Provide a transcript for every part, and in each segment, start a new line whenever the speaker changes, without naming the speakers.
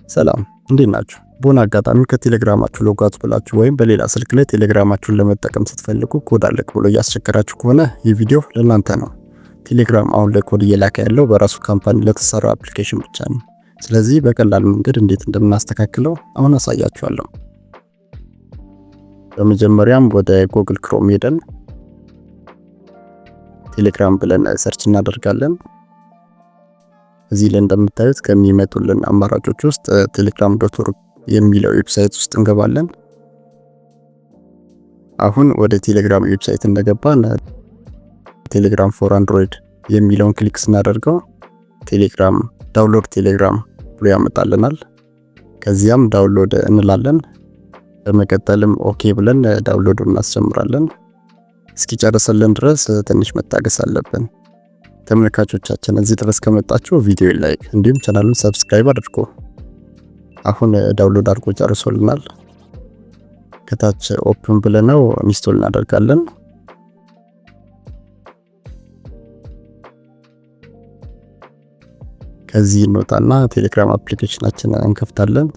ሰላም እንዴት ናችሁ? በሆነ አጋጣሚ ከቴሌግራማችሁ ሎጋውት ብላችሁ ወይም በሌላ ስልክ ላይ ቴሌግራማችሁን ለመጠቀም ስትፈልጉ ኮድ አለቅ ብሎ እያስቸገራችሁ ከሆነ ይህ ቪዲዮ ለእናንተ ነው። ቴሌግራም አሁን ላይ ኮድ እየላከ ያለው በራሱ ካምፓኒ ለተሰራ አፕሊኬሽን ብቻ ነው። ስለዚህ በቀላል መንገድ እንዴት እንደምናስተካክለው አሁን አሳያችኋለሁ። በመጀመሪያም ወደ ጉግል ክሮም ሄደን ቴሌግራም ብለን ሰርች እናደርጋለን። እዚህ ላይ እንደምታዩት ከሚመጡልን አማራጮች ውስጥ telegram.org የሚለው ዌብሳይት ውስጥ እንገባለን። አሁን ወደ ቴሌግራም ዌብሳይት እንደገባን ቴሌግራም ፎር አንድሮይድ የሚለውን ክሊክ ስናደርገው ቴሌግራም ዳውንሎድ ቴሌግራም ብሎ ያመጣልናል። ከዚያም ዳውንሎድ እንላለን። በመቀጠልም ኦኬ ብለን ዳውንሎዱን እናስጀምራለን። እስኪጨርስልን ድረስ ትንሽ መታገስ አለብን። ተመልካቾቻችን እዚህ ድረስ ከመጣችሁ ቪዲዮ ላይክ እንዲሁም ቻናሉን ሰብስክራይብ አድርጉ። አሁን ዳውንሎድ አድርጎ ጨርሶልናል። ከታች ኦፕን ብለነው ኢንስቶል እናደርጋለን። ከዚህ እንወጣና ቴሌግራም አፕሊኬሽናችንን እንከፍታለን።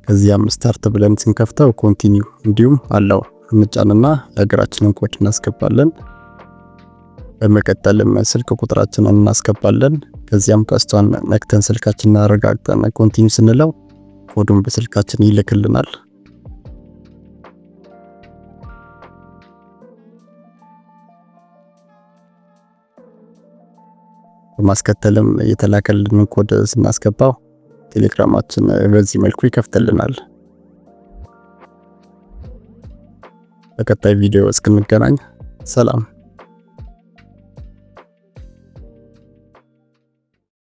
ከዚያም ስታርት ብለን ስንከፍተው ኮንቲኒው እንዲሁም አለው እንጫንና የሀገራችንን ኮድ እናስገባለን። በመቀጠልም ስልክ ቁጥራችንን እናስገባለን። ከዚያም ቀስቷን ነክተን ስልካችንን አረጋግጠን ኮንቲኒው ስንለው ኮዱን በስልካችን ይልክልናል። በማስከተልም የተላከልንን ኮድ ስናስገባው ቴሌግራማችን በዚህ መልኩ ይከፍትልናል። በቀጣይ ቪዲዮ እስክንገናኝ ሰላም።